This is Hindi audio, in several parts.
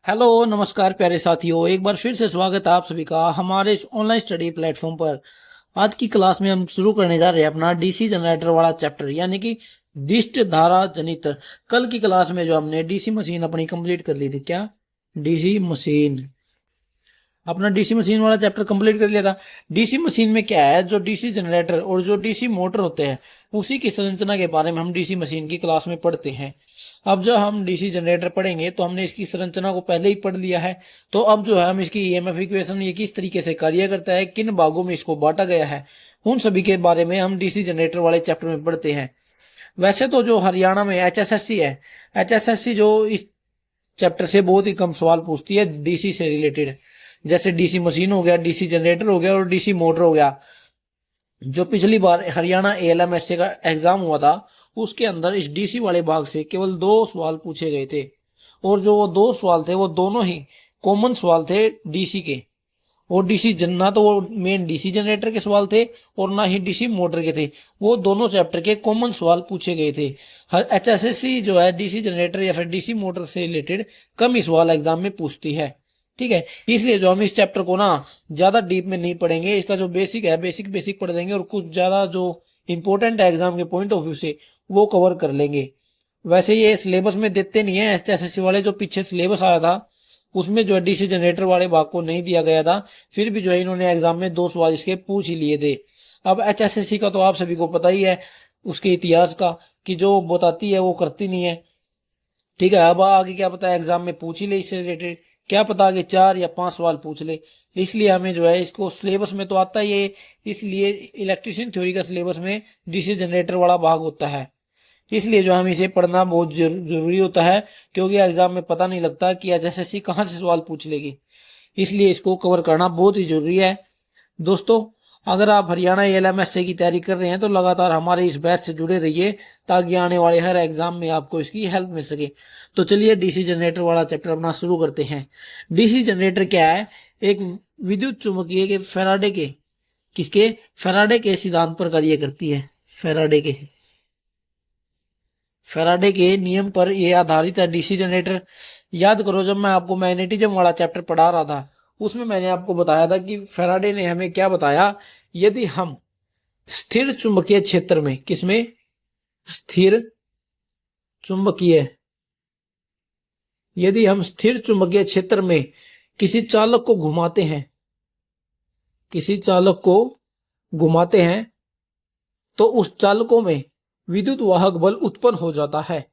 हेलो नमस्कार प्यारे साथियों, एक बार फिर से स्वागत है आप सभी का हमारे इस ऑनलाइन स्टडी प्लेटफॉर्म पर। आज की क्लास में हम शुरू करने जा रहे हैं अपना डीसी जनरेटर वाला चैप्टर, यानी कि दिष्ट धारा जनित्र। कल की क्लास में जो हमने डीसी मशीन अपनी कंप्लीट कर ली थी, क्या डीसी मशीन, अपना डीसी मशीन वाला चैप्टर कंप्लीट कर लिया था। डीसी मशीन में क्या है, जो डीसी जनरेटर और जो डीसी मोटर होते हैं उसी की संरचना के बारे में हम डीसी मशीन की क्लास में पढ़ते हैं। अब जब हम डीसी जनरेटर पढ़ेंगे तो हमने इसकी संरचना को पहले ही पढ़ लिया है, तो अब जो है हम इसकी ईएमएफ इक्वेशन ये किस तरीके से कार्य करता है, किन भागों में इसको बांटा गया है, उन सभी के बारे में हम डीसी जनरेटर वाले चैप्टर में पढ़ते हैं। वैसे तो जो हरियाणा में एचएसएससी है, एचएसएससी जो इस चैप्टर से बहुत ही कम सवाल पूछती है डीसी से रिलेटेड, जैसे डीसी मशीन हो गया, डीसी जनरेटर हो गया और डीसी मोटर हो गया। जो पिछली बार हरियाणा एएलएमएससी का एग्जाम हुआ था उसके अंदर इस डीसी वाले भाग से केवल 2 सवाल पूछे गए थे, और जो वो 2 सवाल थे वो दोनों ही कॉमन सवाल थे डीसी के। और डीसी ना तो वो मेन डीसी जनरेटर के सवाल थे और ना ही डीसी मोटर के थे, वो दोनों चैप्टर के कॉमन सवाल पूछे गए थे। हर एचएसएससी जो है डीसी जनरेटर या फिर डीसी मोटर से रिलेटेड कम ही सवाल एग्जाम में पूछती है। ठीक है, इसलिए जो हम इस चैप्टर को ना ज्यादा डीप में नहीं पढ़ेंगे, इसका जो बेसिक है बेसिक बेसिक पढ़ देंगे और कुछ ज्यादा जो इंपॉर्टेंट है एग्जाम के पॉइंट ऑफ व्यू से वो कवर कर लेंगे। वैसे ये सिलेबस में देते नहीं है एचएसएससी वाले, जो पीछे सिलेबस आया था उसमें जो है डीसी जनरेटर वाले भाग को नहीं दिया गया था, फिर भी जो है इन्होंने एग्जाम में 2 सवाल इसके पूछ ही लिए थे। अब एचएसएससी का तो आप सभी को पता ही है उसके इतिहास का, कि जो बताती है वो करती नहीं है। ठीक है, अब आगे क्या पता है एग्जाम में पूछ ही ले इससे रिलेटेड, क्या पता आगे 4 या 5 सवाल पूछ ले। इसलिए हमें जो है इसको सिलेबस में तो आता ही है, इसलिए इलेक्ट्रिशियन थ्योरी का सिलेबस में डीसी जनरेटर वाला भाग होता है। इसलिए जो हम इसे पढ़ना बहुत जरूरी होता है, क्योंकि एग्जाम में पता नहीं लगता कि एचएसएससी कहाँ से सवाल पूछ लेगी, इसलिए इसको कवर करना बहुत ही जरूरी है। दोस्तों, अगर आप हरियाणा एएलएमएससी की तैयारी कर रहे हैं तो लगातार हमारे इस बैच से जुड़े रहिए, ताकि आने वाले हर एग्जाम में आपको इसकी हेल्प मिल सके। तो चलिए डीसी जनरेटर वाला चैप्टर अपना शुरू करते हैं। डीसी जनरेटर क्या है, एक विद्युत चुम्बकीय के फैराडे के, किसके, फैराडे के सिद्धांत पर कार्य करती है। फैराडे के नियम पर यह आधारित है डीसी जनरेटर। याद करो, जब मैं आपको मैग्नेटिज्म वाला चैप्टर पढ़ा रहा था उसमें मैंने आपको बताया था कि फैराडे ने हमें क्या बताया, यदि हम स्थिर चुंबकीय क्षेत्र में, किसमें, स्थिर चुंबकीय, यदि हम स्थिर चुंबकीय क्षेत्र में किसी चालक को घुमाते हैं, किसी चालक को घुमाते हैं तो उस चालकों में विद्युत वाहक बल उत्पन्न हो जाता है।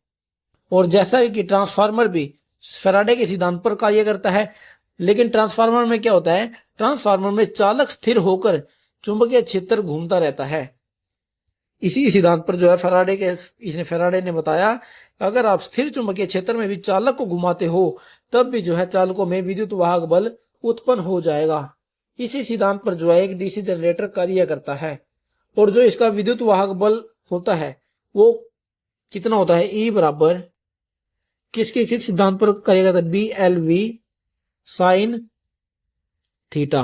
और जैसा कि ट्रांसफार्मर भी फैराडे के सिद्धांत पर कार्य करता है, लेकिन ट्रांसफार्मर में क्या होता है, ट्रांसफार्मर में चालक स्थिर होकर चुंबकीय क्षेत्र घूमता रहता है। इसी सिद्धांत पर जो है फैराडे ने बताया, अगर आप स्थिर चुंबकीय क्षेत्र में भी चालक को घुमाते हो तब भी जो है चालकों में विद्युत वाहक बल उत्पन्न हो जाएगा। इसी सिद्धांत पर जो है एक डीसी जनरेटर कार्य करता है, और जो इसका विद्युत वाहक बल होता है वो कितना होता है, ई बराबर किसके किस सिद्धांत पर कार्य करता है, B L V sine theta.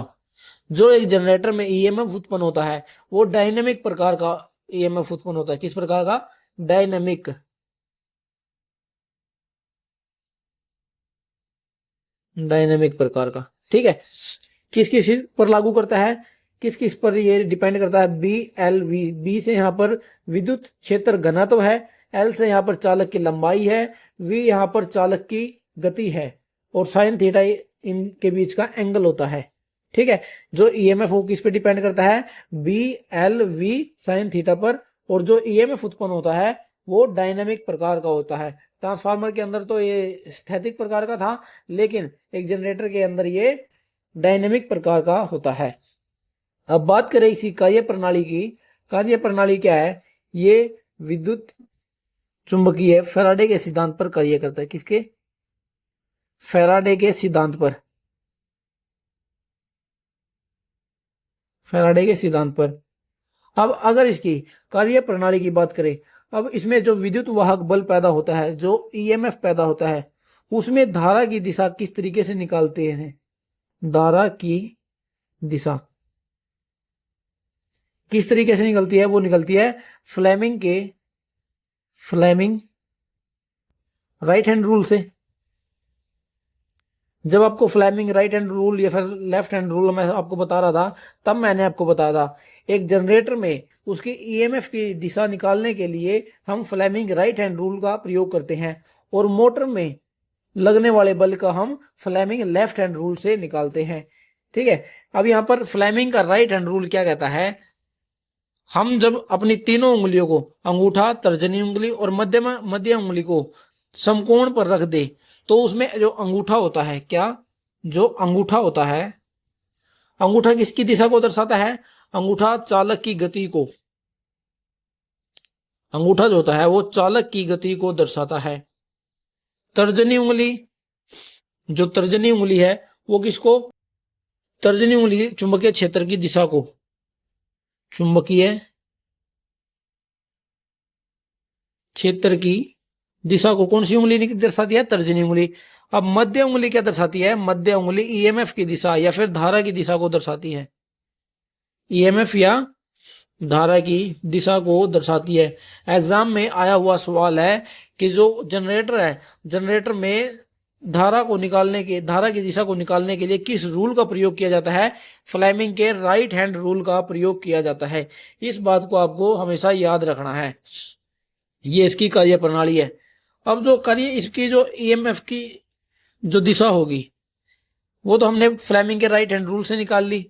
जो एक जनरेटर में ईएमएफ उत्पन्न होता है वो डायनेमिक प्रकार का ईएमएफ उत्पन्न होता है। किस प्रकार का, डायनेमिक, डायनेमिक प्रकार का। ठीक है, किस किस पर लागू करता है, किस किस पर ये डिपेंड करता है, बी एल वी, बी से यहां पर विद्युत क्षेत्र घनत्व है, एल से यहां पर चालक की लंबाई है, वी यहां पर चालक की गति है, और साइन थीटा इनके बीच का एंगल होता है। ठीक है, जो ईएमएफ वो किस पे डिपेंड करता है, B L V sine theta पर, और जो ईएमएफ उत्पन्न होता है वो डायनेमिक प्रकार का होता है। ट्रांसफार्मर के अंदर तो ये स्थैतिक प्रकार का था, लेकिन एक जनरेटर के अंदर ये डायनेमिक प्रकार का होता है। अब बात करें इसी कार्य प्रणाली की, कार्य प्रणाली क्या है, ये विद्युत चुंबकीय फैराडे के सिद्धांत पर कार्य करता है। किसके, फैराडे के सिद्धांत पर, फैराडे के सिद्धांत पर। अब अगर इसकी कार्य प्रणाली की बात करें, अब इसमें जो विद्युत वाहक बल पैदा होता है, जो ईएमएफ पैदा होता है, उसमें धारा की दिशा किस तरीके से निकालते हैं, धारा की दिशा किस तरीके से निकलती है, वो निकलती है फ्लेमिंग राइट हैंड रूल से। जब आपको फ्लेमिंग राइट हैंड रूल या फिर लेफ्ट हैंड रूल मैं आपको बता रहा था, तब मैंने आपको बताया था एक जनरेटर में उसके ईएमएफ की दिशा निकालने के लिए हम फ्लेमिंग राइट हैंड रूल का प्रयोग करते हैं, और मोटर में लगने वाले बल का हम फ्लेमिंग लेफ्ट हैंड रूल से निकालते हैं। ठीक है, अब यहाँ पर फ्लेमिंग का राइट हैंड रूल क्या कहता है, हम जब अपनी तीनों उंगलियों को, अंगूठा, तर्जनी उंगली और मध्य उंगली को समकोण पर रख दे, तो उसमें जो अंगूठा होता है, क्या, जो अंगूठा होता है, अंगूठा किसकी दिशा को दर्शाता है, अंगूठा चालक की गति को, अंगूठा जो होता है वो चालक की गति को दर्शाता है। तर्जनी उंगली, जो तर्जनी उंगली है वो किसको, तर्जनी उंगली चुंबकीय क्षेत्र की दिशा को, चुंबकीय क्षेत्र की दिशा को कौन सी उंगली दर्शाती है, तर्जनी उंगली। अब मध्य उंगली क्या दर्शाती है, मध्य उंगली ईएमएफ की दिशा या फिर धारा की दिशा को दर्शाती है, ईएमएफ या धारा की दिशा को दर्शाती है। एग्जाम में आया हुआ सवाल है कि जो जनरेटर है, जनरेटर में धारा की दिशा को निकालने के लिए किस रूल का प्रयोग किया जाता है, फ्लेमिंग के राइट हैंड रूल का प्रयोग किया जाता है। इस बात को आपको हमेशा याद रखना है, ये इसकी कार्य प्रणाली है। अब जो कार्य इसकी जो ईएमएफ की जो दिशा होगी वो तो हमने फ्लेमिंग के राइट हैंड रूल से निकाल ली।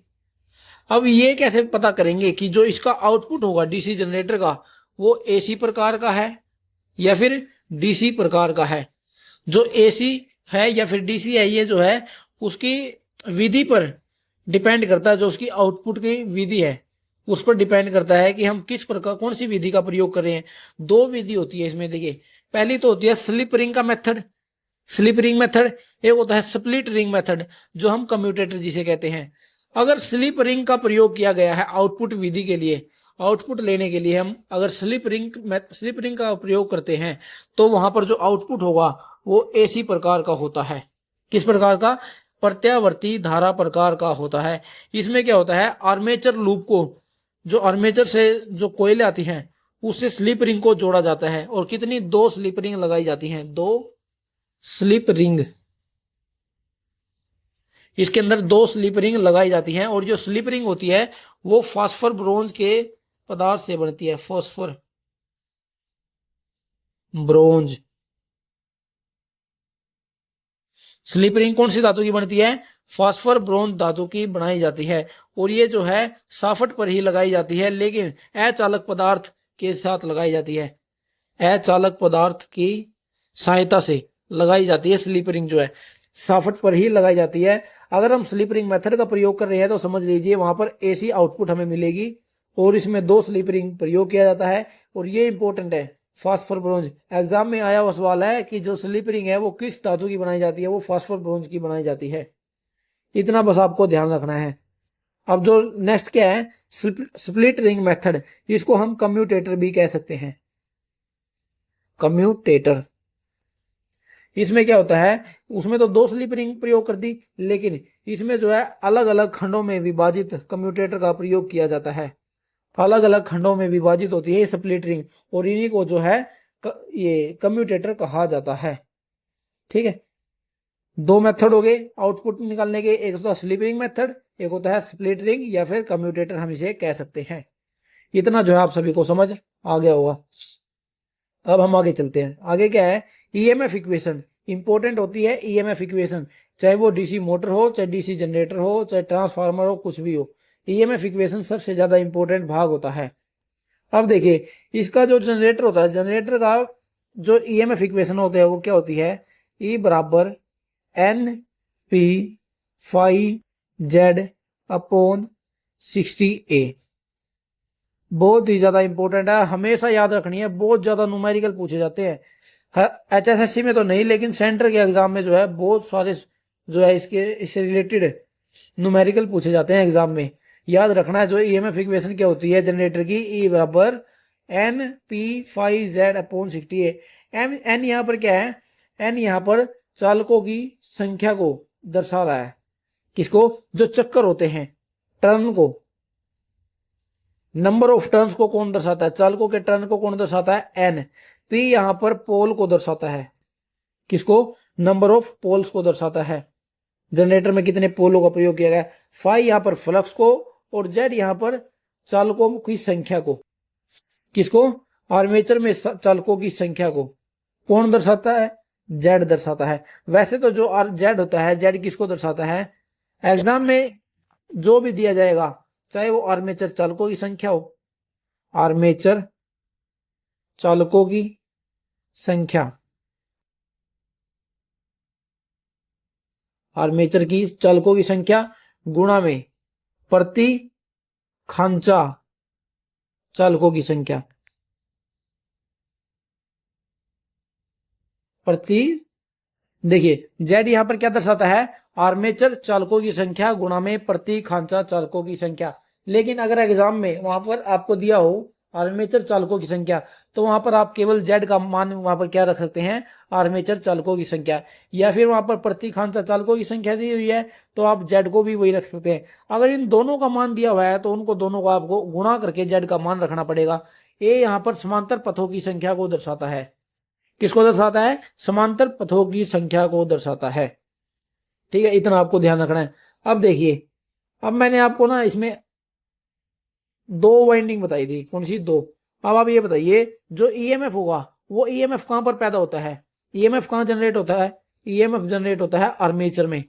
अब ये कैसे पता करेंगे कि जो इसका आउटपुट होगा डीसी जनरेटर का वो एसी प्रकार का है या फिर डीसी प्रकार का है। जो एसी है या फिर डीसी है, ये जो है उसकी विधि पर डिपेंड करता है, जो उसकी आउटपुट की विधि है उस पर डिपेंड करता है कि हम किस प्रकार, कौन सी विधि का प्रयोग कर रहे हैं। दो विधि होती है इसमें, देखिए पहली तो होती है स्लिप रिंग का मेथड, स्लिप रिंग मेथड, एक होता है स्प्लिट रिंग मेथड जो हम कम्यूटेटर जिसे कहते हैं। अगर स्लिप रिंग का प्रयोग किया गया है आउटपुट विधि के लिए, आउटपुट लेने के लिए हम अगर स्लिप रिंग का प्रयोग करते हैं तो वहां पर जो आउटपुट होगा वो एसी प्रकार का होता है। किस प्रकार का, प्रत्यावर्ती धारा प्रकार का होता है। इसमें क्या होता है, आर्मेचर लूप को, जो आर्मेचर से जो कोयले आती हैं उससे स्लिप रिंग को जोड़ा जाता है, और कितनी, दो स्लिप रिंग लगाई जाती हैं, दो स्लिप रिंग, इसके अंदर दो स्लिप रिंग लगाई जाती हैं। और जो स्लिप रिंग होती है वो फास्फर ब्रोंज के पदार्थ से बनती है, फास्फर ब्रोंज। स्लिप रिंग कौन सी धातु की बनती है, फास्फर ब्रोंज धातु की बनाई जाती है, और ये जो है साफट पर ही लगाई जाती है, लेकिन अचालक पदार्थ के साथ लगाई जाती है, अचालक पदार्थ की सहायता से लगाई जाती है। स्लिप रिंग जो है साफट पर ही लगाई जाती है। अगर हम स्लिप रिंग मेथड का प्रयोग कर रहे हैं तो समझ लीजिए वहां पर एसी आउटपुट हमें मिलेगी, और इसमें दो स्लिप रिंग प्रयोग किया जाता है। और ये इंपॉर्टेंट है, फास्फर ब्रोंज, एग्जाम में आया हुआ सवाल है कि जो स्लिप रिंग है वो किस धातु की बनाई जाती है, वो फास्फर ब्रोंज की बनाई जाती है। इतना बस आपको ध्यान रखना है। अब जो नेक्स्ट क्या है, स्प्लिट रिंग मेथड, इसको हम कम्यूटेटर भी कह सकते हैं, कम्यूटेटर। इसमें क्या होता है, उसमें तो दो स्लिप रिंग प्रयोग कर दी, लेकिन इसमें जो है अलग अलग खंडों में विभाजित कम्यूटेटर का प्रयोग किया जाता है, अलग अलग खंडों में विभाजित होती है स्प्लिट रिंग, और इन्हीं को जो है ये कम्यूटेटर कहा जाता है। ठीक है, दो मेथड हो गए आउटपुट निकालने के, एक होता है स्लिप रिंग मेथड, एक होता है स्प्लिट रिंग या फिर कम्यूटेटर हम इसे कह सकते हैं। इतना जो है आप सभी को समझ आ गया होगा। अब हम आगे चलते हैं। आगे क्या है, ईएमएफ इक्वेशन इंपॉर्टेंट होती है। ईएमएफ इक्वेशन चाहे वो डीसी मोटर हो, चाहे डीसी जनरेटर हो, चाहे ट्रांसफार्मर हो, कुछ भी हो, ईएमएफ इक्वेशन सबसे ज्यादा इंपॉर्टेंट भाग होता है। अब देखिए इसका जो जनरेटर होता है, जनरेटर का जो ईएमएफ इक्वेशन होता है वो क्या होती है, ई बराबर N P phi Z upon 60A। बहुत ही ज्यादा इंपॉर्टेंट है, हमेशा याद रखनी है, बहुत ज्यादा न्यूमेरिकल पूछे जाते हैं। एचएसएससी में तो नहीं, लेकिन सेंटर के एग्जाम में जो है बहुत सारे जो है इससे रिलेटेड न्यूमेरिकल पूछे जाते हैं एग्जाम में। याद रखना है जो ईएमएफ इक्वेशन क्या होती है जनरेटर की, ई बराबर N P phi Z upon 60A। N यहाँ पर क्या है, एन यहाँ पर चालकों की संख्या को दर्शा रहा है, किसको, जो चक्कर होते हैं, टर्न को, नंबर ऑफ टर्न्स को कौन दर्शाता है, चालकों के टर्न को कौन दर्शाता है, एन। पी यहां पर पोल को दर्शाता है, किसको, नंबर ऑफ पोल्स को दर्शाता है। जनरेटर में कितने पोलों का प्रयोग किया गया। फाई यहाँ पर फ्लक्स को और जेड यहाँ पर चालकों की संख्या को, किसको, आर्मेचर में चालकों की संख्या को कौन दर्शाता है, जेड दर्शाता है। वैसे तो जो जेड होता है, जेड किसको दर्शाता है, एग्जाम में जो भी दिया जाएगा चाहे वो आर्मेचर चालकों की संख्या हो, आर्मेचर चालकों की संख्या, आर्मेचर की चालकों की संख्या गुणा में प्रति खांचा चालकों की संख्या, प्रति, देखिए जेड यहां पर क्या दर्शाता है, आर्मेचर चालकों की संख्या गुणा में प्रति खांचा चालकों की संख्या। लेकिन अगर एग्जाम में वहां पर आपको दिया हो आर्मेचर चालकों की संख्या, तो वहां पर आप केवल जेड का मान वहां पर क्या रख सकते हैं, आर्मेचर चालकों की संख्या, या फिर वहां पर प्रति खांचा चालकों की संख्या दी हुई है तो आप जेड को भी वही रख सकते हैं। अगर इन दोनों का मान दिया हुआ है तो उनको दोनों को आपको गुणा करके जेड का मान रखना पड़ेगा। ये यहाँ पर समांतर पथों की संख्या को दर्शाता है, किसको दर्शाता है, समांतर पथों की संख्या को दर्शाता है। ठीक है, इतना आपको ध्यान रखना है। अब देखिए, अब मैंने आपको ना इसमें दो वाइंडिंग बताई थी, कौन सी, दो। अब आप ये बताइए जो ईएमएफ होगा वो ईएमएफ कहां पर पैदा होता है, ईएमएफ कहां जनरेट होता है, ईएमएफ जनरेट होता है आर्मेचर में,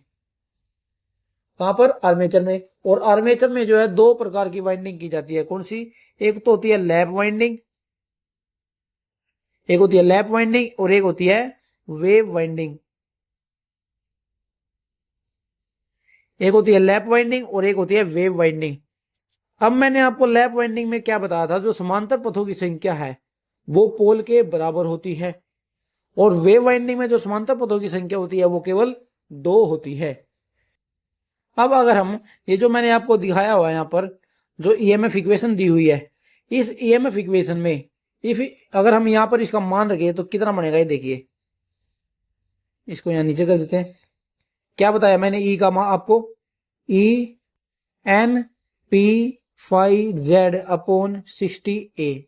कहां पर, आर्मेचर में। और आर्मेचर में जो है दो प्रकार की वाइंडिंग की जाती है, कौन सी, एक तो होती है लैप वाइंडिंग, एक होती है लैप वाइंडिंग और एक होती है वेव वाइंडिंग, एक होती है लैप वाइंडिंग और एक होती है वेव वाइंडिंग। अब मैंने आपको लैप वाइंडिंग में क्या बताया था, जो समांतर पथों की संख्या है वो पोल के बराबर होती है, और वेव वाइंडिंग में जो समांतर पथों की संख्या होती है वो केवल दो होती है। अब अगर हम ये जो मैंने आपको दिखाया हुआ है यहाँ पर जो ईएमएफ इक्वेशन दी हुई है, इस ईएमएफ इक्वेशन में इफ अगर हम यहाँ पर इसका मान रखें तो कितना बनेगा, ये देखिए, इसको यहाँ नीचे कर देते हैं। क्या बताया मैंने ई का मान आपको, E N P five Z upon 60 A.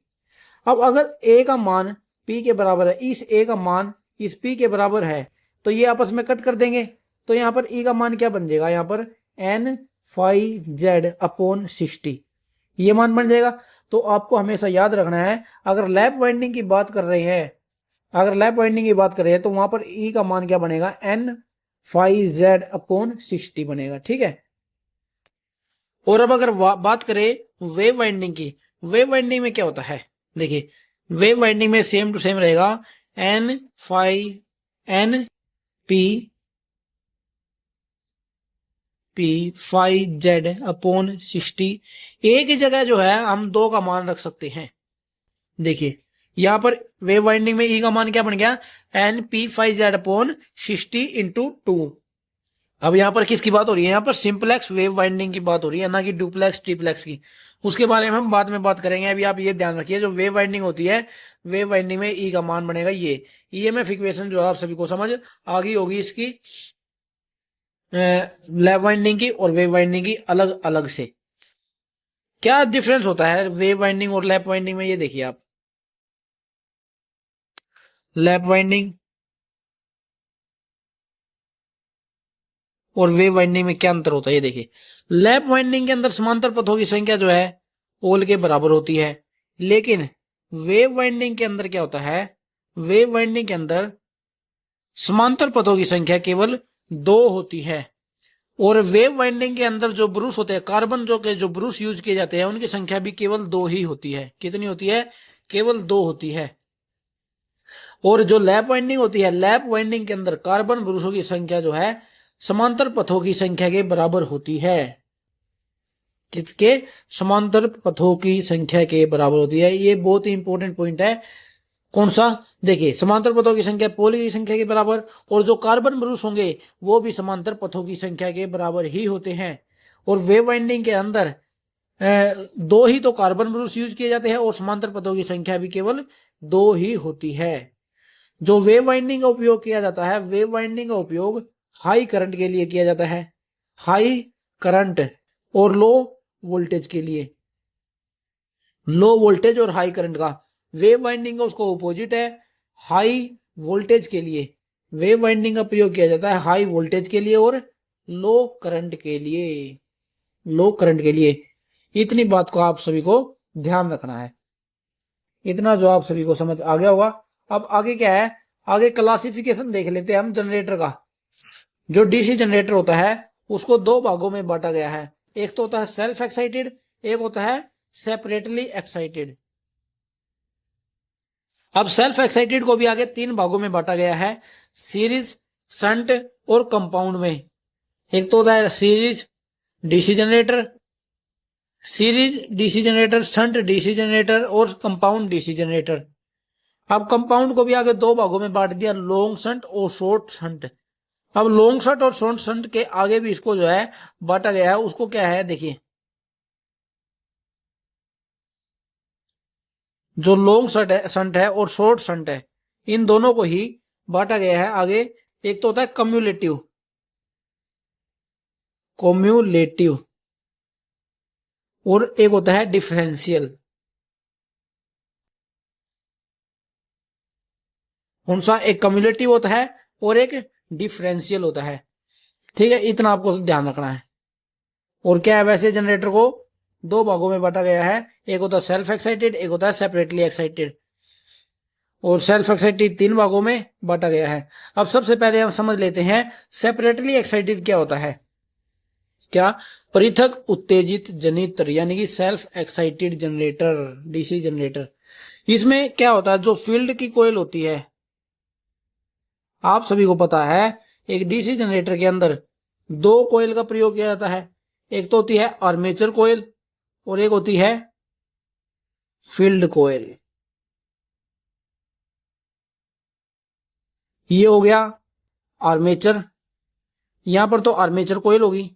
अब अगर ए का मान पी के बराबर है, इस ए का मान इस पी के बराबर है, तो ये आपस में कट कर देंगे, तो यहां पर ई का मान क्या बन जाएगा, यहां पर एन फाइव जेड अपॉन 60 ये मान बन जाएगा। तो आपको हमेशा याद रखना है, अगर लैप वाइंडिंग की बात कर रहे हैं, अगर लैप वाइंडिंग की बात कर रहे हैं तो वहां पर ई का मान क्या बनेगा, एन फाइव जेड अपॉन 60 बनेगा। ठीक है, और अब अगर बात करें वेव वाइंडिंग की, वेव वाइंडिंग में क्या होता है, देखिए वेव वाइंडिंग में सेम टू सेम रहेगा, N P five Z upon 60। एक ही जगह जो है हम दो का मान रख सकते हैं। देखिए यहां पर वेव वाइंडिंग में ई का मान क्या बन गया, N P five Z upon 60 into 2। अब यहां पर किसकी बात हो रही है, यहां पर सिंपलेक्स वेव वाइंडिंग की बात हो रही है, ना कि डुप्लेक्स ट्रिप्लेक्स की। उसके बारे में हम बाद में बात करेंगे। अभी आप ये ध्यान रखिए, जो वेव वाइंडिंग होती है, वेव वाइंडिंग में ई का मान बनेगा ये। ईएमएफ इक्वेशन जो है आप सभी को समझ आ गई होगी इसकी, लैप वाइंडिंग की और वेव वाइंडिंग की अलग अलग से। क्या डिफरेंस होता है वेव वाइंडिंग और लैप वाइंडिंग में, ये देखिए आप, लैप वाइंडिंग और वेव वाइंडिंग में क्या अंतर होता है, ये देखिए। लैप वाइंडिंग के अंदर समांतर पथों की संख्या जो है पोल के बराबर होती है, लेकिन वेव वाइंडिंग के अंदर क्या होता है, वेव वाइंडिंग के अंदर समांतर पथों की संख्या केवल दो होती है। और वेव वाइंडिंग के अंदर जो ब्रूश होते हैं, कार्बन जो ब्रूश यूज किए जाते हैं, उनकी संख्या भी केवल दो ही होती है। कितनी होती है, केवल दो होती है। और जो लैप वाइंडिंग होती है, लैप वाइंडिंग के अंदर कार्बन ब्रूशों की संख्या जो है समांतर पथों की संख्या के बराबर होती है। किसके, समांतर पथों की संख्या के बराबर होती है। ये बहुत ही इंपॉर्टेंट पॉइंट है। कौन सा, देखिए समांतर पथों की संख्या पोल की संख्या के बराबर, और जो कार्बन ब्रूश होंगे वो भी समांतर पथों की संख्या के बराबर ही होते हैं। और वेव वाइंडिंग के अंदर दो ही तो कार्बन ब्रूश यूज किए जाते हैं और समांतर पथों की संख्या भी केवल दो ही होती है। जो वेव वाइंडिंग का उपयोग किया जाता है, वेव वाइंडिंग का उपयोग हाई करंट के लिए किया जाता है, हाई करंट और लो वोल्टेज के लिए। लो वोल्टेज और हाई करंट का, वेव वाइंडिंग का उसको अपोजिट है, हाई वोल्टेज के लिए वेव वाइंडिंग का प्रयोग किया जाता है, हाई वोल्टेज के लिए और लो करंट के लिए, लो करंट के लिए। इतनी बात को आप सभी को ध्यान रखना है, इतना जो आप सभी को समझ आ गया होगा। अब आगे क्या है, आगे क्लासिफिकेशन देख लेते हैं हम जनरेटर का। जो डीसी जनरेटर होता है उसको दो भागों में बांटा गया है, एक तो होता है सेल्फ एक्साइटेड, एक होता है सेपरेटली एक्साइटेड। अब सेल्फ एक्साइटेड को भी आगे तीन भागों में बांटा गया है, सीरीज, शंट और कंपाउंड में। एक तो होता है series DC generator, series DC generator, shunt DC generator और कंपाउंड डीसी जनरेटर। अब कंपाउंड को भी आगे दो भागों में बांट दिया, लॉन्ग शंट और शॉर्ट शंट। अब लॉन्ग शंट और शॉर्ट शंट के आगे भी इसको जो है बांटा गया है, उसको क्या है देखिए, जो लॉन्ग शंट है और शॉर्ट शंट है, इन दोनों को ही बांटा गया है आगे। एक तो होता है कम्युलेटिव, कम्युलेटिव, और एक होता है डिफरेंशियल। कौन सा, एक कम्युलेटिव होता है और एक डिफरेंशियल होता है। ठीक है, इतना आपको ध्यान रखना है। और क्या है, वैसे जनरेटर को दो भागों में बांटा गया है, एक होता है सेल्फ एक्साइटेड, एक होता है सेपरेटली एक्साइटेड। और सेल्फ एक्साइटेड तीन भागों में बांटा गया है। अब सबसे पहले हम समझ लेते हैं सेपरेटली एक्साइटेड क्या होता है। क्या, पृथक उत्तेजित जनित्र, यानी कि self excited generator, DC generator. इसमें क्या होता है, जो फील्ड की कोयल होती है, आप सभी को पता है एक डीसी जनरेटर के अंदर दो कोयल का प्रयोग किया जाता है। एक तो होती है आर्मेचर कोयल और एक होती है फील्ड कोयल। ये हो गया आर्मेचर, यहां पर तो आर्मेचर कोयल होगी,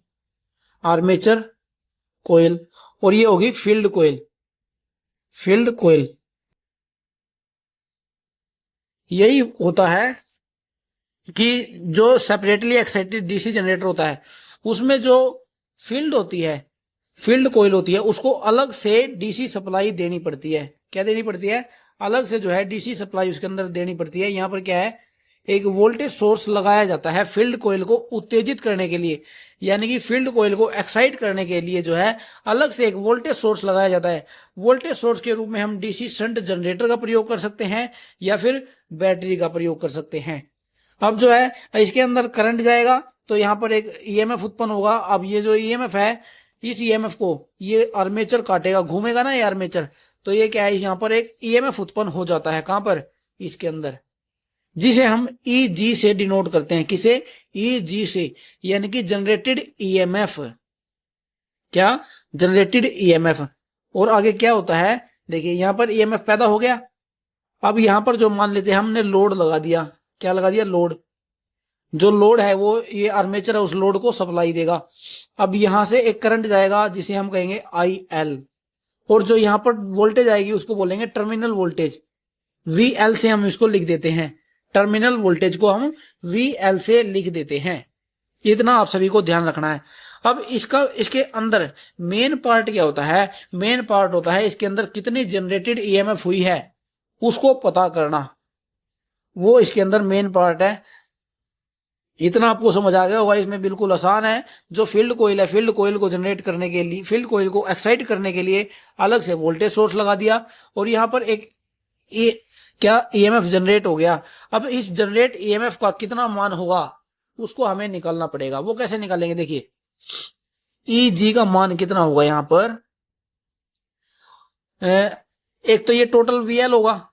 आर्मेचर कोयल, और ये होगी फील्ड कोयल, फील्ड कोयल। यही होता है कि जो सेपरेटली एक्साइटेड डीसी जनरेटर होता है उसमें जो फील्ड होती है, फील्ड कोयल होती है, उसको अलग से डीसी सप्लाई देनी पड़ती है। क्या देनी पड़ती है, अलग से जो है डीसी सप्लाई उसके अंदर देनी पड़ती है। यहां पर क्या है, एक वोल्टेज सोर्स लगाया जाता है फील्ड कोयल को उत्तेजित करने के लिए, यानी कि फील्ड कोयल को एक्साइट करने के लिए जो है अलग से एक वोल्टेज सोर्स लगाया जाता है। वोल्टेज सोर्स के रूप में हम डीसी शंट जनरेटर का प्रयोग कर सकते हैं या फिर बैटरी का प्रयोग कर सकते हैं। अब जो है इसके अंदर करंट जाएगा तो यहाँ पर एक ईएमएफ उत्पन्न होगा। अब ये जो ईएमएफ है, इस ईएमएफ को ये आर्मेचर काटेगा, घूमेगा ना ये आर्मेचर, तो ये क्या है, यहाँ पर एक ईएमएफ उत्पन्न हो जाता है। कहां पर, इसके अंदर, जिसे हम ईजी से डिनोट करते हैं। किसे, ईजी से, यानी कि जनरेटेड ईएमएफ। क्या, जनरेटेड ईएमएफ। और आगे क्या होता है, देखिए यहां पर ईएमएफ पैदा हो गया। अब यहां पर जो मान लेते हैं हमने लोड लगा दिया, क्या लगा दिया, लोड। जो लोड है वो ये आर्मेचर है, उस लोड को सप्लाई देगा। अब यहां से एक करंट जाएगा जिसे हम कहेंगे आई एल, और जो यहां पर वोल्टेज आएगी उसको बोलेंगे टर्मिनल वोल्टेज, वी एल से हम इसको लिख देते हैं। टर्मिनल वोल्टेज को हम वी एल से लिख देते हैं। इतना आप सभी को ध्यान रखना है। अब इसके अंदर मेन पार्ट क्या होता है, मेन पार्ट होता है इसके अंदर कितनी जनरेटेड ईएमएफ हुई है उसको पता करना, वो इसके अंदर मेन पार्ट है। इतना आपको समझ आ गया होगा, इसमें बिल्कुल आसान है। जो फील्ड कोयल है, फील्ड कोयल को जनरेट करने के लिए, फील्ड कोयल को एक्साइट करने के लिए अलग से वोल्टेज सोर्स लगा दिया, और यहां पर एक क्या ईएमएफ जनरेट हो गया। अब इस जनरेट ईएमएफ का कितना मान होगा उसको हमें निकालना पड़ेगा। वो कैसे निकालेंगे, देखिए ईजी का मान कितना होगा यहां पर, एक तो ये टोटल वीएल होगा,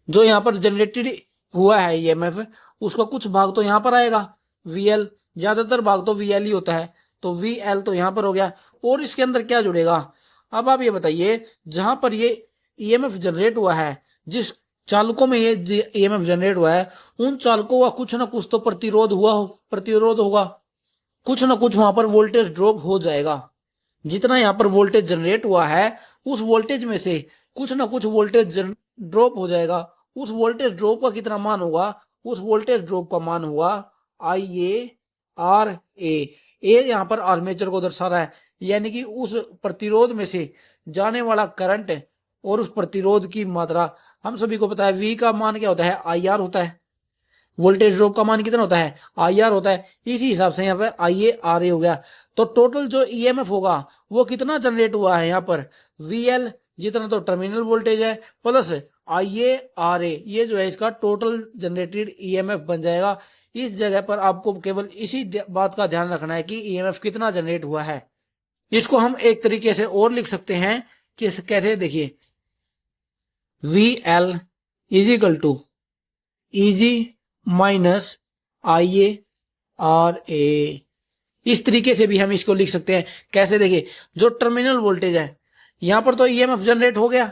जो यहां पर जनरेटेड हुआ है ईएमएफ, उसका कुछ भाग तो यहां पर आएगा वीएल, ज्यादातर भाग तो वीएल ही होता है, तो वीएल तो यहां पर हो गया। और इसके अंदर क्या जुड़ेगा, अब आप ये बताइए, जहां पर ये ईएमएफ जनरेट हुआ है, जिस चालकों में ये ईएमएफ जनरेट हुआ है, उन चालकों का कुछ ना कुछ तो प्रतिरोध होगा, कुछ ना कुछ वहां पर वोल्टेज ड्रॉप हो जाएगा। जितना यहाँ पर वोल्टेज जनरेट हुआ है उस वोल्टेज में से कुछ ना कुछ वोल्टेज ड्रॉप हो जाएगा। उस वोल्टेज ड्रॉप का कितना मान होगा, उस वोल्टेज ड्रॉप का मान हुआ आई ए आर ए यहाँ पर आर्मेचर को दर्शा रहा है, यानी कि उस प्रतिरोध में से जाने वाला करंट और उस प्रतिरोध की मात्रा। हम सभी को पता है वी का मान क्या होता है, आई आर होता है। वोल्टेज ड्रॉप का मान कितना होता है, आई आर होता है। इसी हिसाब से यहाँ पर आई ए आर ए हो गया। तो टोटल जो ईएमएफ होगा वो कितना जनरेट हुआ है यहाँ पर, वी एल जितना तो टर्मिनल वोल्टेज है प्लस आई ए आर ए, ये जो है इसका टोटल जनरेटेड ईएमएफ बन जाएगा। इस जगह पर आपको केवल इसी बात का ध्यान रखना है कि ईएमएफ कितना जनरेट हुआ है। इसको हम एक तरीके से और लिख सकते हैं कि कैसे, देखिए V L is equal to E G minus I A R A. इस तरीके से भी हम इसको लिख सकते हैं। कैसे, देखिए जो टर्मिनल वोल्टेज है यहां पर तो ईएमएफ जनरेट हो गया,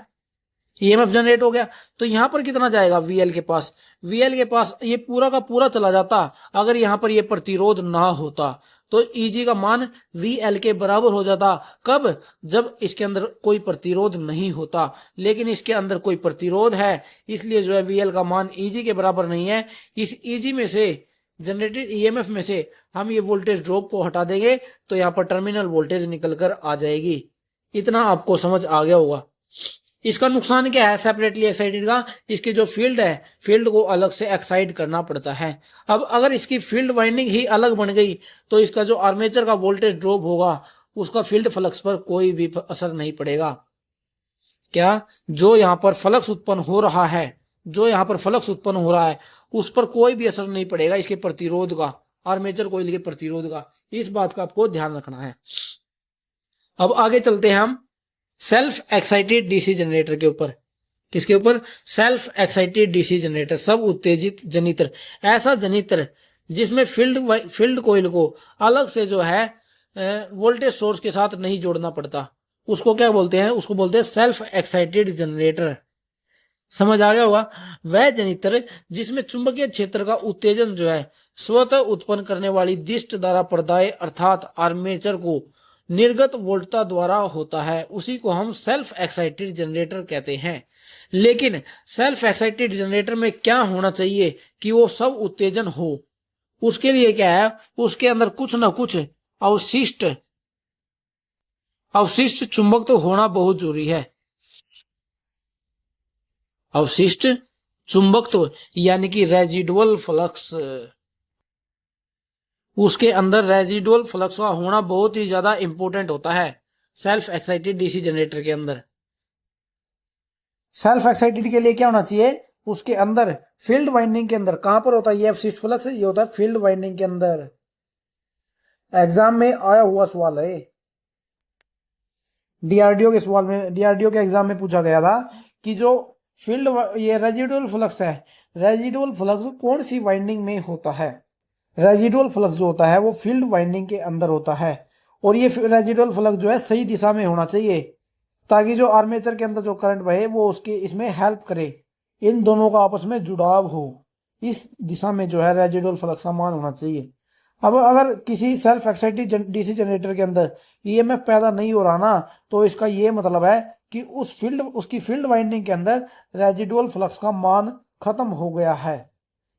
ईएमएफ जनरेट हो गया, तो यहां पर कितना जाएगा वीएल के पास, वीएल के पास ये पूरा का पूरा चला जाता अगर यहां पर ये प्रतिरोध ना होता, तो ईजी का मान वीएल के बराबर हो जाता। कब, जब इसके अंदर कोई प्रतिरोध नहीं होता, लेकिन इसके अंदर कोई प्रतिरोध है, इसलिए जो है वीएल का मान ईजी के बराबर नहीं है। इस ईजी में से जनरेटेड ईएमएफ में से हम ये वोल्टेज ड्रॉप को हटा देंगे तो यहाँ पर टर्मिनल वोल्टेज निकल कर आ जाएगी। इतना आपको समझ आ गया होगा। इसका नुकसान क्या है सेपरेटली एक्साइटेड का, इसकी जो फील्ड है, फील्ड को अलग से एक्साइट करना पड़ता है। अब अगर इसकी फील्ड वाइंडिंग ही अलग बन गई तो इसका जो आर्मेचर का वोल्टेज ड्रॉप होगा उसका फील्ड फ्लक्स पर कोई भी असर नहीं पड़ेगा। क्या, जो यहाँ पर फ्लक्स उत्पन्न हो रहा है, जो यहाँ पर फ्लक्स उत्पन्न हो रहा है उस पर कोई भी असर नहीं पड़ेगा इसके प्रतिरोध का, आर्मेचर कोइल के प्रतिरोध का। इस बात का आपको ध्यान रखना है। अब आगे चलते हैं हम सेल्फ एक्साइटेड डीसी जनरेटर के ऊपर। किसके ऊपर, सेल्फ एक्साइटेड डीसी जनरेटर, सब उत्तेजित जनित्र। ऐसा जनित्र जिसमें फील्ड कोइल को अलग से जो है वोल्टेज सोर्स के साथ नहीं जोड़ना पड़ता, उसको क्या बोलते हैं, उसको बोलते हैं सेल्फ एक्साइटेड जनरेटर। समझ आ गया होगा। वह जनित्र जिसमें चुंबकीय क्षेत्र का उत्तेजन जो है स्वतः उत्पन्न करने वाली दिष्ट धारा प्रदाय अर्थात आर्मेचर को निर्गत वोल्टता द्वारा होता है, उसी को हम सेल्फ एक्साइटेड जनरेटर कहते हैं। लेकिन सेल्फ एक्साइटेड जनरेटर में क्या होना चाहिए कि वो सब उत्तेजन हो। उसके लिए क्या है, उसके अंदर कुछ ना कुछ अवशिष्ट चुंबक तो होना बहुत जरूरी है। अवशिष्ट चुंबक तो यानी कि रेजिडुअल फ्लक्स, उसके अंदर रेजिडुअल फ्लक्स का होना बहुत ही ज्यादा इंपॉर्टेंट होता है सेल्फ एक्साइटेड डीसी जनरेटर के अंदर। सेल्फ एक्साइटेड के लिए क्या होना चाहिए, उसके अंदर फील्ड वाइंडिंग के अंदर कहां पर होता है ये अवशिष्ट फ्लक्स, ये होता है फील्ड वाइंडिंग के अंदर। एग्जाम में आया हुआ सवाल है, डीआरडीओ के सवाल में, डीआरडीओ के एग्जाम में पूछा गया था कि जो फील्ड ये रेजिडुअल फ्लक्स है, रेजिडुअल फ्लक्स कौन सी वाइंडिंग में होता है। रेजिडुअल फ्लक्स जो होता है वो फील्ड वाइंडिंग के अंदर होता है, और ये रेजिडुअल फ्लक्स जो है सही दिशा में होना चाहिए ताकि जो आर्मेचर के अंदर जो करंट बहे वो उसके इसमें हेल्प करे, इन दोनों का आपस में जुड़ाव हो। इस दिशा में जो है रेजिडुअल फ्लक्स का मान होना चाहिए। अब अगर किसी सेल्फ एक्साइटेड डीसी जनरेटर के अंदर ईएमएफ पैदा नहीं हो रहा ना, तो इसका ये मतलब है कि उसकी फील्ड वाइंडिंग के अंदर रेजिडुअल फ्लक्स का मान खत्म हो गया है,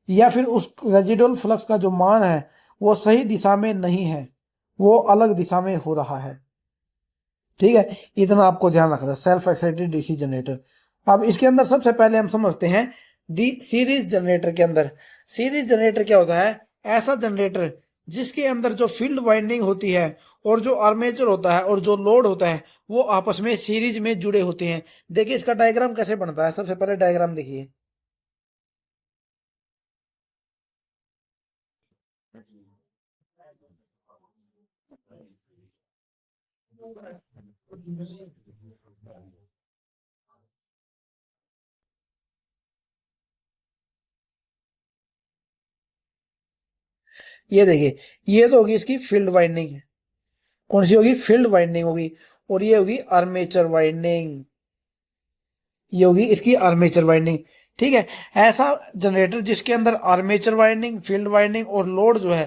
या फिर उस रेजिडुअल फ्लक्स का जो मान है वो सही दिशा में नहीं है, वो अलग दिशा में हो रहा है। ठीक है, इतना आपको ध्यान रखना है सेल्फ एक्साइटेड डीसी जनरेटर। अब इसके अंदर सबसे पहले हम समझते हैं डी सीरीज जनरेटर के अंदर। सीरीज जनरेटर क्या होता है, ऐसा जनरेटर जिसके अंदर जो फील्ड वाइंडिंग होती है और जो आर्मेचर होता है और जो लोड होता है वो आपस में सीरीज में जुड़े होते हैं। देखिए इसका डायग्राम कैसे बनता है, सबसे पहले डायग्राम देखिए। ये देखिए, ये तो होगी इसकी फील्ड वाइंडिंग, कौन सी होगी, फील्ड वाइंडिंग होगी, और ये होगी आर्मेचर वाइंडिंग, ये होगी इसकी आर्मेचर वाइंडिंग। ठीक है, ऐसा जनरेटर जिसके अंदर आर्मेचर वाइंडिंग, फील्ड वाइंडिंग और लोड जो है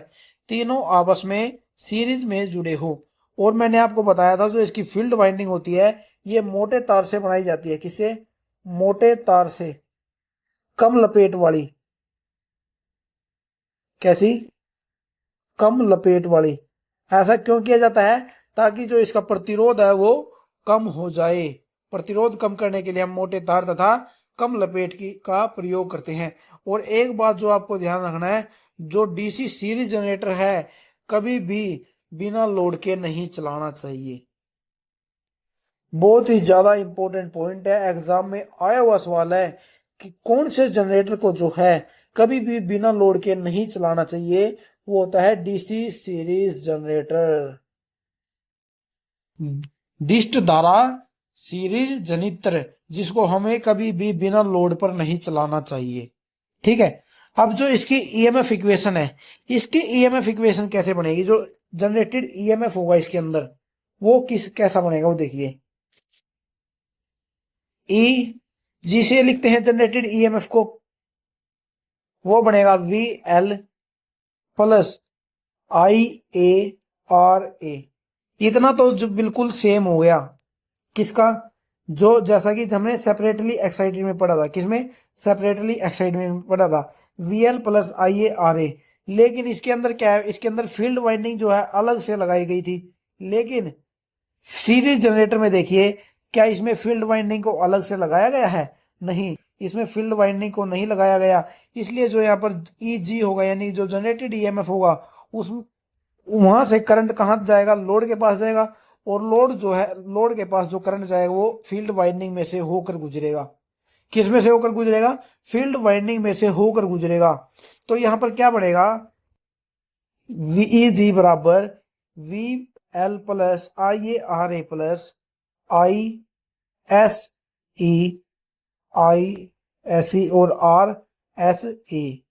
तीनों आपस में सीरीज में जुड़े हो। और मैंने आपको बताया था जो इसकी फील्ड वाइंडिंग होती है ये मोटे तार से बनाई जाती है। किससे, मोटे तार से, कम लपेट वाली। कैसी, कम लपेट वाली। ऐसा क्यों किया जाता है, ताकि जो इसका प्रतिरोध है वो कम हो जाए। प्रतिरोध कम करने के लिए हम मोटे तार तथा कम लपेट की का प्रयोग करते हैं। और एक बात जो आपको ध्यान रखना है, जो डीसी सीरीज जनरेटर है कभी भी बिना लोड के नहीं चलाना चाहिए। बहुत ही ज्यादा इंपॉर्टेंट पॉइंट है, एग्जाम में आया हुआ सवाल है कि कौन से जनरेटर को जो है कभी भी बिना लोड के नहीं चलाना चाहिए, वो होता है डीसी सीरीज जनरेटर। डिस्ट धारा सीरीज जनित्र, जिसको हमें कभी भी बिना लोड पर नहीं चलाना चाहिए। ठीक है, अब जो इसकी ईएमएफ इक्वेशन है, इसकी ईएमएफ इक्वेशन कैसे बनेगी, जो जनरेटेड ईएमएफ होगा इसके अंदर वो कैसा बनेगा, वो देखिए। ई जिसे लिखते हैं जनरेटेड ईएमएफ को, वो बनेगा V L plus I A R A. इतना तो जो बिल्कुल सेम हो गया किसका, जो जैसा कि हमने सेपरेटली एक्साइटेड में पढ़ा था, किसमें, सेपरेटली एक्साइटेड में पढ़ा था, V L plus I A R A. लेकिन इसके अंदर क्या है, इसके अंदर फील्ड वाइंडिंग जो है अलग से लगाई गई थी। लेकिन सीरीज जनरेटर में देखिए, क्या इसमें फील्ड वाइंडिंग को अलग से लगाया गया है, नहीं, इसमें फील्ड वाइंडिंग को नहीं लगाया गया। इसलिए जो यहाँ पर ई जी होगा, यानी जो जनरेटेड ईएमएफ होगा, उस वहां से करंट कहाँ जाएगा, लोड के पास जाएगा। और लोड जो है, लोड के पास जो करंट जाएगा वो फील्ड वाइंडिंग में से होकर गुजरेगा। किस में से होकर गुजरेगा, फील्ड वाइंडिंग में से होकर गुजरेगा। तो यहां पर क्या बढ़ेगा, वी जी बराबर we L plus I A R A plus I S E, I S ई और आर एस ई।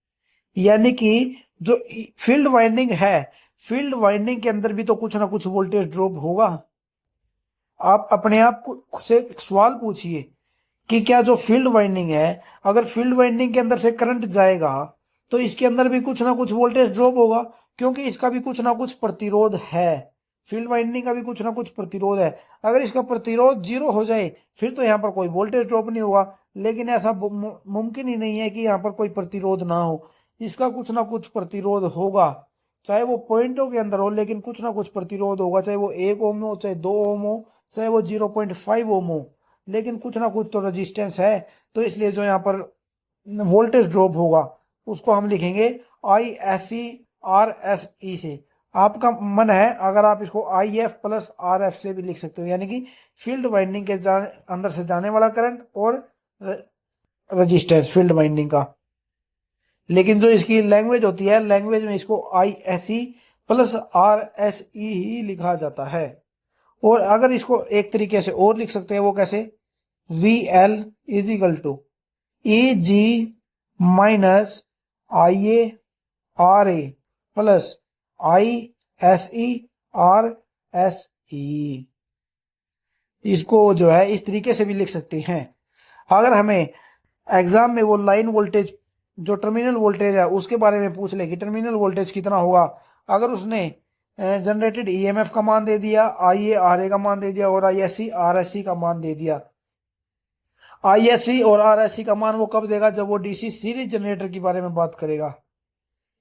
यानी कि जो फील्ड वाइंडिंग है, फील्ड वाइंडिंग के अंदर भी तो कुछ ना कुछ वोल्टेज ड्रॉप होगा। आप अपने आप को से सवाल पूछिए कि क्या जो फील्ड वाइंडिंग है, अगर फील्ड वाइंडिंग के अंदर से करंट जाएगा तो इसके अंदर भी कुछ ना कुछ वोल्टेज ड्रॉप होगा, क्योंकि इसका भी कुछ ना कुछ प्रतिरोध है। फील्ड वाइंडिंग का भी कुछ ना कुछ प्रतिरोध है। अगर इसका प्रतिरोध 0 हो जाए फिर तो यहाँ पर कोई वोल्टेज ड्रॉप नहीं होगा। लेकिन ऐसा मुमकिन ही नहीं है कि यहाँ पर कोई प्रतिरोध ना हो, इसका कुछ ना कुछ प्रतिरोध होगा। चाहे वो पॉइंटों के अंदर हो, लेकिन कुछ ना कुछ प्रतिरोध होगा, चाहे वो 1 ओम हो, चाहे 2 ओम हो, चाहे वो 0.5 ओम हो, लेकिन कुछ ना कुछ तो रेजिस्टेंस है। तो इसलिए जो यहाँ पर वोल्टेज ड्रॉप होगा उसको हम लिखेंगे I S C R S E से। आपका मन है अगर आप इसको I F plus R F से भी लिख सकते हो, यानी कि फील्ड वाइंडिंग के अंदर से जाने वाला करंट और रेजिस्टेंस फील्ड वाइंडिंग का। लेकिन जो इसकी लैंग्वेज होती है, लैंग्वेज में इसको I S E plus R S E ही लिखा जाता है। और अगर इसको एक तरीके से और लिख सकते हैं, वो कैसे, V L is equal to E G minus I A R A plus I S E R S E. इसको जो है इस तरीके से भी लिख सकते हैं। अगर हमें एग्जाम में वो लाइन वोल्टेज, जो टर्मिनल वोल्टेज है उसके बारे में पूछ ले कि टर्मिनल वोल्टेज कितना होगा, अगर उसने जनरेटेड ईएमएफ का मान दे दिया, आई ए आर ए का मान दे दिया और I S C R S C का मान दे दिया। आई एस सी और आर एस सी का मान वो कब देगा, जब वो डीसी सीरीज जनरेटर के बारे में बात करेगा।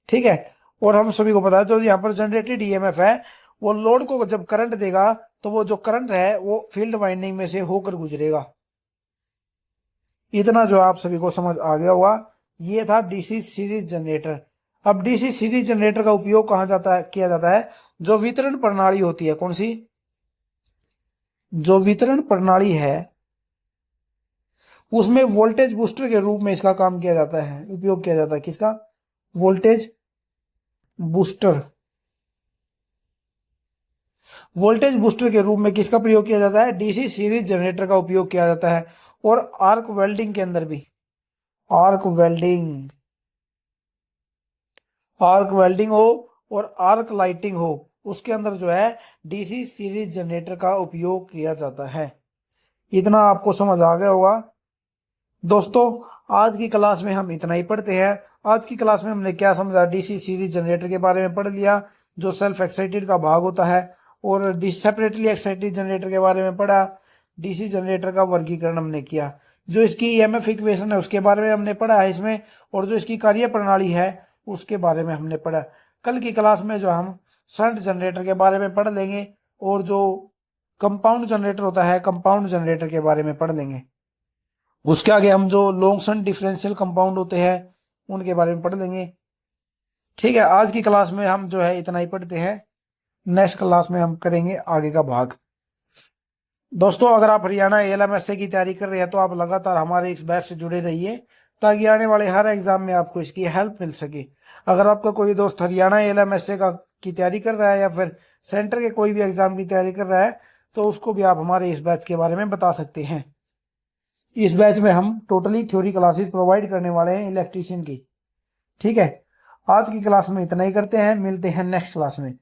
ठीक है, और हम सभी को पता है जो यहाँ पर जनरेटेड ईएमएफ है, वो लोड को जब करंट देगा तो वो जो करंट है वो फील्ड वाइंडिंग में से होकर गुजरेगा। इतना जो आप सभी को समझ आ गया होगा, ये था डीसी सीरीज जनरेटर। अब डीसी सीरीज जनरेटर का उपयोग कहाँ जाता है, किया जाता है, जो वितरण प्रणाली होती है, कौन सी, जो वितरण प्रणाली है उसमें वोल्टेज बूस्टर के रूप में इसका काम किया जाता है, उपयोग किया जाता है। किसका, वोल्टेज बूस्टर। वोल्टेज बूस्टर के रूप में किसका प्रयोग किया जाता है, डीसी सीरीज जनरेटर का उपयोग किया जाता है। और आर्क वेल्डिंग के अंदर भी, आर्क वेल्डिंग, आर्क वेल्डिंग हो और आर्क लाइटिंग हो, उसके अंदर जो है डीसी सीरीज जनरेटर का उपयोग किया जाता है। इतना आपको समझ आ गया होगा। दोस्तों आज की क्लास में हम इतना ही पढ़ते हैं। आज की क्लास में हमने क्या समझा, डीसी सीरीज जनरेटर के बारे में पढ़ लिया, जो सेल्फ एक्साइटेड का भाग होता है, और सेपरेटली एक्साइटेड जनरेटर के बारे में पढ़ा। डीसी जनरेटर का वर्गीकरण हमने किया, जो इसकी ईएमएफ इक्वेशन है उसके बारे में हमने पढ़ा है इसमें, और जो इसकी कार्य प्रणाली है उसके बारे में हमने पढ़ा। कल की क्लास में जो हम शंट जनरेटर के बारे में पढ़ लेंगे, और जो कंपाउंड जनरेटर होता है, कंपाउंड जनरेटर के बारे में पढ़ लेंगे। उसके आगे हम जो लॉन्गसन डिफरेंशियल कंपाउंड होते हैं उनके बारे में पढ़ लेंगे। ठीक है, आज की क्लास में हम जो है इतना ही पढ़ते हैं, नेक्स्ट क्लास में हम करेंगे आगे का भाग। दोस्तों, अगर आप हरियाणा ALMSA की तैयारी कर रहे हैं तो आप लगातार हमारे इस बैच से जुड़े रहिए ताकि आने वाले हर एग्जाम में आपको इसकी हेल्प मिल सके। अगर आपका कोई दोस्त हरियाणा ALMSA की तैयारी कर रहा है या फिर सेंटर के कोई भी एग्जाम की तैयारी कर रहा है तो उसको भी आप हमारे इस बैच के बारे में बता सकते हैं। इस बैच में हम टोटली थ्योरी क्लासेस प्रोवाइड करने वाले हैं इलेक्ट्रीशियन की। ठीक है, आज की क्लास में इतना ही करते हैं, मिलते हैं नेक्स्ट क्लास में।